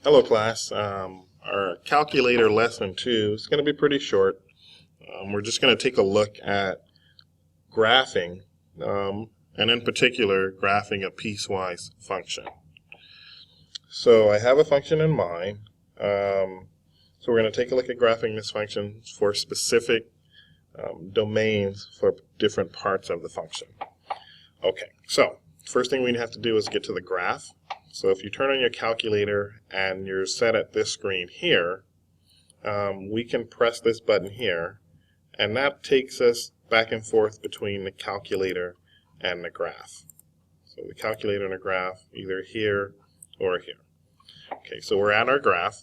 Hello class. Our calculator lesson 2 is going to be pretty short. We're just going to take a look at graphing, and in particular graphing a piecewise function. So I have a function in mind. So we're going to take a look at graphing this function for specific domains for different parts of the function. Okay, so first thing we have to do is get to the graph. So if you turn on your calculator and you're set at this screen here, we can press this button here, and that takes us back and forth between the calculator and the graph. So the calculator and the graph, either here or here. Okay, so we're at our graph,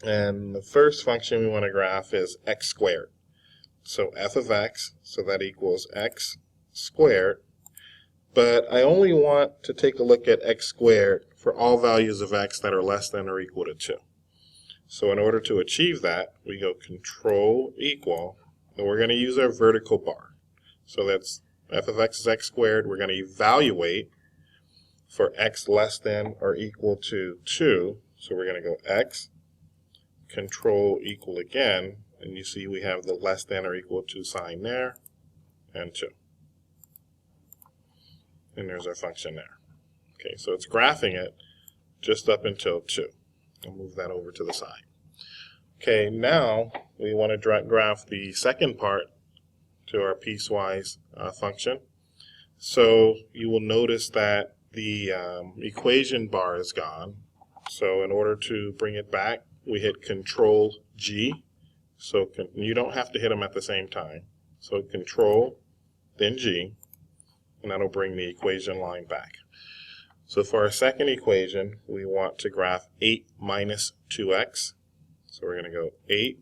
and the first function we want to graph is x squared. So f of x, so that equals x squared. But I only want to take a look at x squared for all values of x that are less than or equal to 2. So in order to achieve that, we go control equal, and we're going to use our vertical bar. So that's f of x is x squared. We're going to evaluate for x less than or equal to 2. So we're going to go x, control equal again, and you see we have the less than or equal to sign there, and 2. And there's our function there. Okay, so it's graphing it just up until 2. I'll move that over to the side. Okay, now we want to graph the second part to our piecewise function. So you will notice that the equation bar is gone. So in order to bring it back, we hit Control G. So you don't have to hit them at the same time. So Control, then G, and that'll bring the equation line back. So for our second equation, we want to graph 8 minus 2x. So we're going to go 8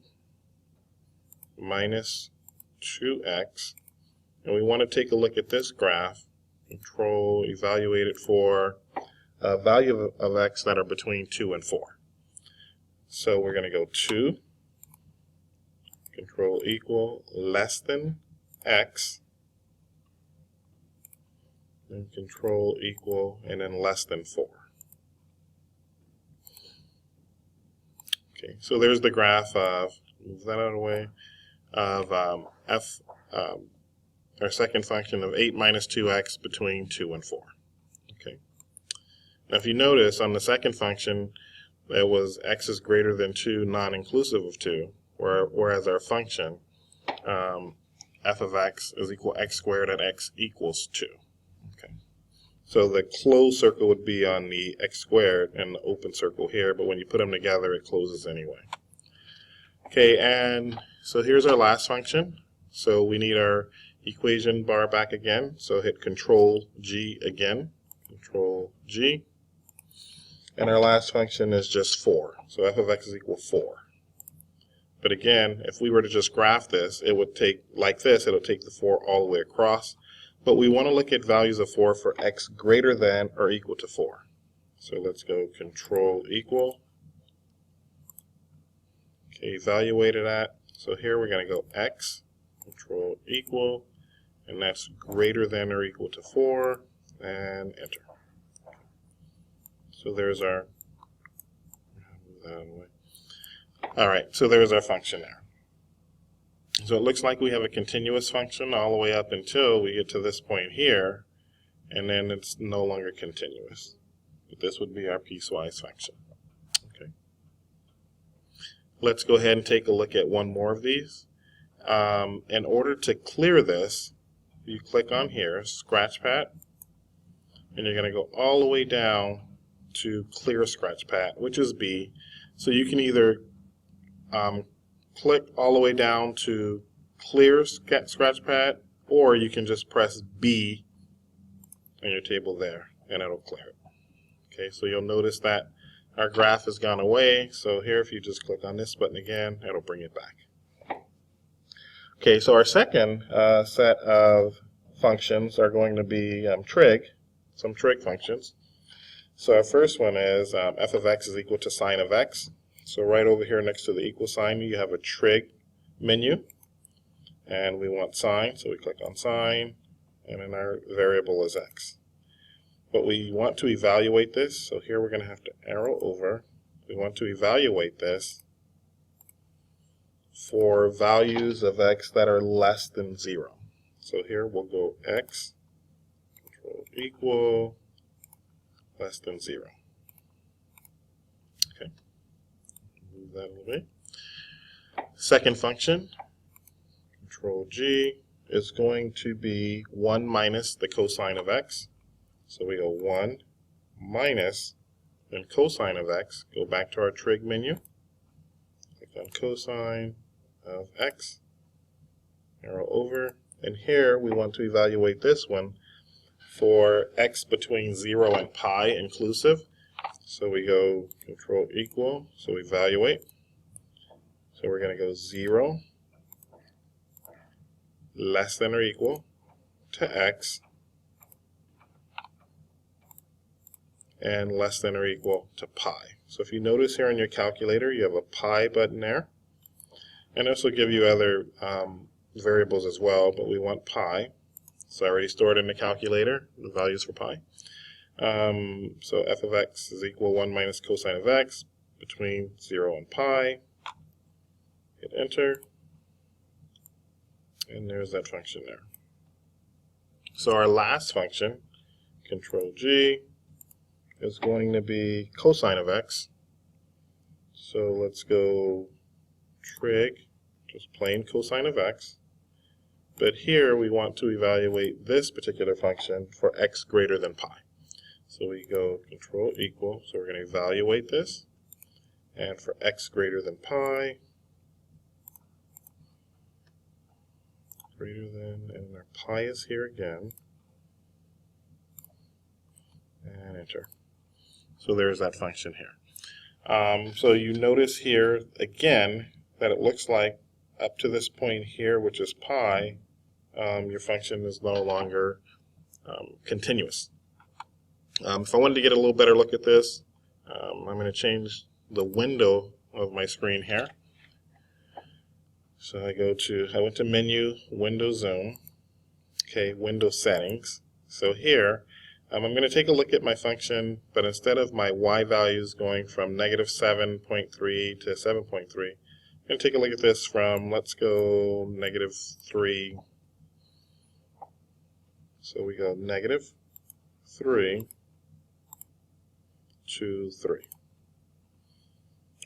minus 2x. And we want to take a look at this graph, control, evaluate it for a value of x that are between 2 and 4. So we're going to go 2, control equal, less than x, and control equal, and then less than 4. Okay, so there's the graph of, move that out of the way, of our second function of 8 minus 2x between 2 and 4. Okay. Now if you notice on the second function, it was x is greater than 2 non-inclusive of 2, whereas our function f of x is equal x squared at x equals 2. Okay. So the closed circle would be on the x squared and the open circle here, but when you put them together, it closes anyway. Okay, and so here's our last function. So we need our equation bar back again. So hit Control G again, Control G. And our last function is just 4. So f of x is equal 4. But again, if we were to just graph this, it would take, like this, it'll take the 4 all the way across. But we want to look at values of 4 for x greater than or equal to 4. So let's go control equal. Okay, evaluate it at. So here we're going to go x, control equal, and that's greater than or equal to 4, and enter. So there's our, move that out of the way. All right, so there's our function there. So it looks like we have a continuous function all the way up until we get to this point here, and then it's no longer continuous. But this would be our piecewise function. Okay. Let's go ahead and take a look at one more of these. In order to clear this, you click on here, Scratchpad, and you're going to go all the way down to Clear Scratchpad, which is B. So you can either click all the way down to Clear Scratchpad, or you can just press B on your table there, and it'll clear it. Okay, so you'll notice that our graph has gone away. So here, if you just click on this button again, it'll bring it back. Okay, so our second set of functions are going to be some trig functions. So our first one is f of x is equal to sine of x. So right over here next to the equal sign, you have a trig menu. And we want sine, so we click on sine, and then our variable is x. But we want to evaluate this, so here we're going to have to arrow over we want to evaluate this for values of x that are less than 0. So here we'll go x control equal less than 0. Okay, move that a little bit. Second function, control G, is going to be 1 minus the cosine of x. So we go 1 minus, then cosine of x, go back to our trig menu, click on cosine of x, arrow over, and here we want to evaluate this one for x between 0 and pi inclusive. So we go control equal, so evaluate. So we're going to go 0 less than or equal to x and less than or equal to pi. So if you notice here on your calculator, you have a pi button there. And this will give you other variables as well, but we want pi. So I already stored in the calculator the values for pi. So f of x is equal 1 minus cosine of x between 0 and pi. Hit enter. And there's that function there. So our last function, control G, is going to be cosine of x. So let's go trig, just plain cosine of x. But here we want to evaluate this particular function for x greater than pi. So we go control equal, so we're going to evaluate this. And for x greater than pi, greater than, and our pi is here again, and enter. So there's that function here. So you notice here again that it looks like up to this point here, which is pi, your function is no longer continuous. If I wanted to get a little better look at this, I'm going to change the window of my screen here. So I went to menu, window zone, okay, window settings. So here, I'm going to take a look at my function, but instead of my y values going from negative 7.3 to 7.3, I'm going to take a look at this from, let's go negative 3. So we go negative 3 to 3.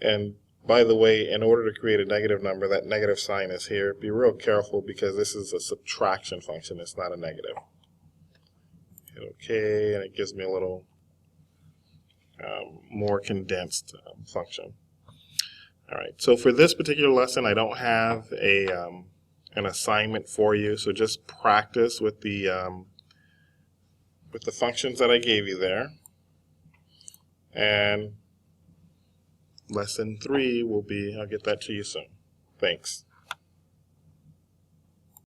And by the way, in order to create a negative number, that negative sign is here. Be real careful because this is a subtraction function. It's not a negative. Hit OK, and it gives me a little more condensed function. All right, so for this particular lesson, I don't have an assignment for you, so just practice with the functions that I gave you there. And lesson 3 will be, I'll get that to you soon. Thanks.